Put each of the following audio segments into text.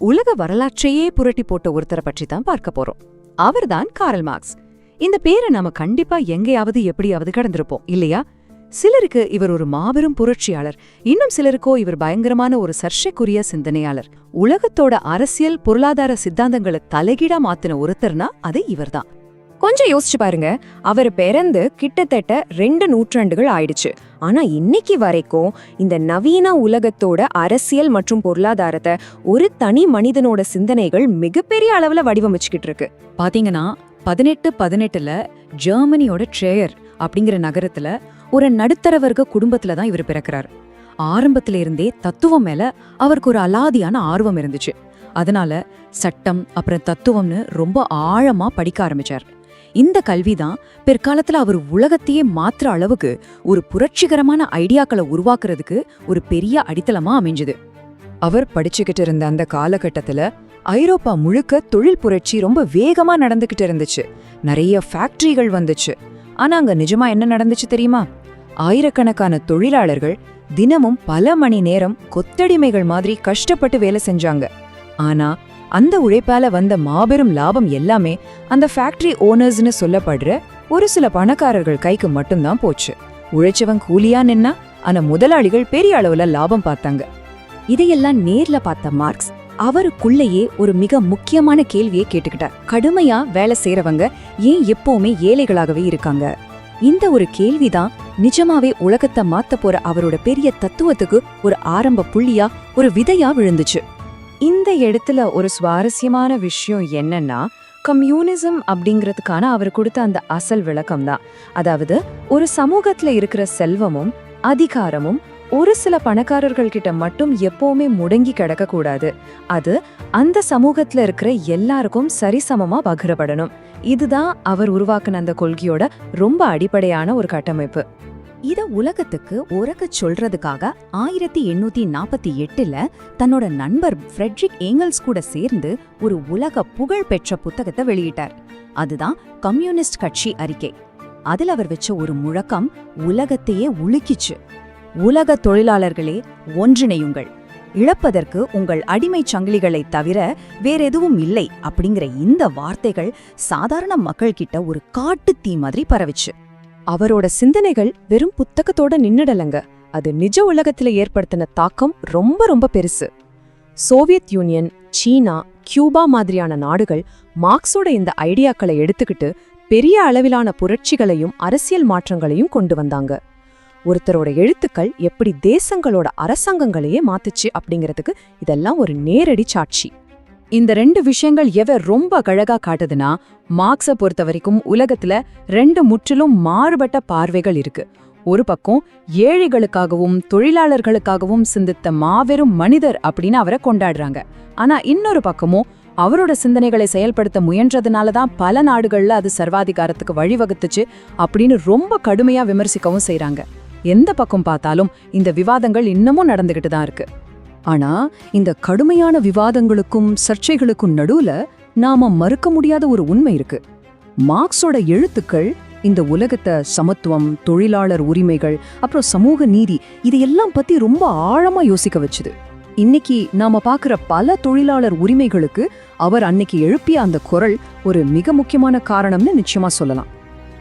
உலக வரலாற்றையே புரட்டி போட்ட ஒருத்தரை பற்றி தான் பார்க்க போறோம். அவர்தான் காரல் மார்க்ஸ். இந்த பேரை நாம கண்டிப்பா எங்கேயாவது எப்படியாவது கடந்திருப்போம் இல்லையா? சிலருக்கு இவர் ஒரு மாபெரும் புரட்சியாளர், இன்னும் சிலருக்கோ இவர் பயங்கரமான ஒரு சர்ச்சைக்குரிய சிந்தனையாளர். உலகத்தோட அரசியல் பொருளாதார சித்தாந்தங்களை தலைகீழா மாத்தின ஒருத்தர்னா அது இவர்தான். கொஞ்சம் யோசிச்சு பாருங்க, அவர் பிறந்து கிட்டத்தட்ட 2 நூற்றாண்டுகள் ஆயிடுச்சு. ஆனா இன்னைக்கு வரைக்கும் இந்த நவீன உலகத்தோட அரசியல் மற்றும் பொருளாதாரத்தை ஒரு தனி மனிதனோட சிந்தனைகள் மிகப்பெரிய அளவுல வடிவமைச்சுக்கிட்டு இருக்கு. பாத்தீங்கன்னா 1818ல ஜெர்மனியோட ட்ரேயர் அப்படிங்கிற நகரத்துல ஒரு நடுத்தர வர்க்க குடும்பத்துல தான் இவர் பிறக்கிறார். ஆரம்பத்தில இருந்தே தத்துவம் மேல அவருக்கு ஒரு அலாதியான ஆர்வம் இருந்துச்சு. அதனால சட்டம் அப்புறம் தத்துவம்னு ரொம்ப ஆழமா படிக்க ஆரம்பிச்சார். இந்த கல்விதான் பிற்காலத்துல அவர் உலகத்தையே மாற்ற அளவுக்கு ஒரு புரட்சிகரமான ஐடியாக்களை உருவாக்குறதுக்கு ஒரு பெரிய அடித்தளமா அமைஞ்சது. அவர் படிச்சுக்கிட்டு இருந்த அந்த காலகட்டத்துல ஐரோப்பா முழுக்க தொழில் புரட்சி ரொம்ப வேகமா நடந்துகிட்டு இருந்துச்சு. நிறைய ஃபேக்டரிகள் வந்துச்சு. ஆனா அங்க நிஜமா என்ன நடந்துச்சு தெரியுமா? ஆயிரக்கணக்கான தொழிலாளர்கள் தினமும் பல மணி நேரம் கொத்தடிமைகள் மாதிரி கஷ்டப்பட்டு வேலை செஞ்சாங்க. ஆனா அந்த உழைப்பால வந்த மாபெரும் லாபம் எல்லாமே அந்த ஃபேக்டரி ஓனர்ஸ்னு சொல்லப்படுற ஒரு சில பணக்காரர்கள் கைக்கு மட்டும்தான் போச்சு. உழைச்சவன் கூலியா நின்னா, ஆனா முதலாளிகள் பெரிய அளவுல லாபம் பார்த்தாங்க. இதையெல்லாம் நேர்ல பார்த்த மார்க்ஸ் அவருக்குள்ளேயே ஒரு மிக முக்கியமான கேள்வியை கேட்டுக்கிட்டார். கடுமையா வேலை செய்யறவங்க ஏன் எப்பவுமே ஏழைகளாகவே இருக்காங்க? இந்த ஒரு கேள்விதான் நிஜமாவே உலகத்தை மாத்த போற அவரோட பெரிய தத்துவத்துக்கு ஒரு ஆரம்ப புள்ளியா, ஒரு விதையா விழுந்துச்சு. இந்த இடத்துல ஒரு சுவாரஸ்யமான விஷயம் என்னன்னா, கம்யூனிசம் அப்படிங்கிறதுக்கான அவர் கொடுத்த அந்த அசல் விளக்கம் தான். அதாவது ஒரு சமூகத்துல இருக்கிற செல்வமும் அதிகாரமும் ஒரு சில பணக்காரர்கள் கிட்ட மட்டும் எப்பவுமே முடங்கி கிடக்க கூடாது. அது அந்த சமூகத்துல இருக்கிற எல்லாருக்கும் சரிசமமா பகிரப்படணும். இதுதான் அவர் உருவாக்குன அந்த கொள்கையோட ரொம்ப அடிப்படையான ஒரு கட்டமைப்பு. இத உலகத்துக்கு உரக்க சொல்றதுக்காக 1848ல தன்னோட நண்பர் ஃப்ரெட்ரிக் ஏங்கல்ஸ் கூட சேர்ந்து ஒரு உலக புகழ் பெற்ற புத்தகத்தை வெளியிட்டார். அதுதான் கம்யூனிஸ்ட் கட்சி அறிக்கை. அதுல அவர் வச்ச ஒரு முழக்கம் உலகத்தையே உலுக்கிச்சு. உலக தொழிலாளர்களே, ஒன்றிணையுங்கள். இழப்பதற்கு உங்கள் அடிமை சங்கிலிகளை தவிர வேறெதுவும் இல்லை அப்படிங்கிற இந்த வார்த்தைகள் சாதாரண மக்கள் கிட்ட ஒரு காட்டு தீ மாதிரி பரவிச்சு. அவரோட சிந்தனைகள் வெறும் புத்தகத்தோட நின்னுடலங்க, அது நிஜ உலகத்துல ஏற்படுத்தின தாக்கம் ரொம்ப ரொம்ப பெருசு. சோவியத் யூனியன், சீனா, கியூபா மாதிரியான நாடுகள் மார்க்ஸோட இந்த ஐடியாக்களை எடுத்துக்கிட்டு பெரிய அளவிலான புரட்சிகளையும் அரசியல் மாற்றங்களையும் கொண்டு வந்தாங்க. ஒருத்தரோட எழுத்துக்கள் எப்படி தேசங்களோட அரசாங்கங்களையே மாத்துச்சு அப்படிங்கிறதுக்கு இதெல்லாம் ஒரு நேரடி சாட்சி. இந்த 2 விஷயங்கள் ரொம்ப அழகா காட்டுதுன்னா, மார்க்ஸை பொறுத்த வரைக்கும் உலகத்துல 2 முற்றிலும் மாறுபட்ட பார்வைகள் இருக்கு. ஒரு பக்கம் ஏழைகளுக்காகவும் தொழிலாளர்களுக்காகவும் சிந்தித்த மாபெரும் மனிதர் அப்படின்னு அவரை கொண்டாடுறாங்க. ஆனா இன்னொரு பக்கமும் அவரோட சிந்தனைகளை செயல்படுத்த முயன்றதுனாலதான் பல நாடுகள்ல அது சர்வாதிகாரத்துக்கு வழிவகுத்துச்சு அப்படின்னு ரொம்ப கடுமையா விமர்சிக்கவும் செய்றாங்க. எந்த பக்கம் பார்த்தாலும் இந்த விவாதங்கள் இன்னமும் நடந்துகிட்டு தான் இருக்கு. ஆனா இந்த கடுமையான விவாதங்களுக்கும் சர்ச்சைகளுக்கும் நடுவுல நாம மறுக்க முடியாத ஒரு உண்மை இருக்கு. மார்க்ஸோட எழுத்துக்கள் இந்த உலகத்தை சமத்துவம், தொழிலாளர் உரிமைகள், அப்புறம் சமூக நீதி இதையெல்லாம் பத்தி ரொம்ப ஆழமா யோசிக்க வச்சுது. இன்னைக்கு நாம பாக்குற பல தொழிலாளர் உரிமைகளுக்கு அவர் அன்னைக்கு எழுப்பிய அந்த குரல் ஒரு மிக முக்கியமான காரணம்னு நிச்சயமா சொல்லலாம்.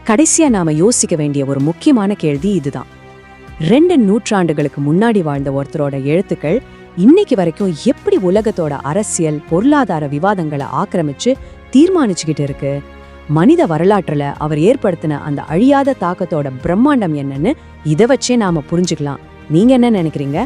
கடைசியா நாம யோசிக்க வேண்டிய ஒரு முக்கியமான கேள்வி இதுதான். 2 நூற்றாண்டுகளுக்கு முன்னாடி வாழ்ந்த ஒருத்தரோட எழுத்துக்கள் இன்னைக்கு வரைக்கும் எப்படி உலகத்தோட அரசியல் பொருளாதார விவாதங்களை ஆக்கிரமிச்சு தீர்மானிச்சுக்கிட்டு இருக்கு? மனித வரலாற்றுல அவர் ஏற்படுத்தின அந்த அழியாத தாக்கத்தோட பிரம்மாண்டம் என்னன்னு இதை வச்சே நாம புரிஞ்சுக்கலாம். நீங்க என்ன நினைக்கிறீங்க?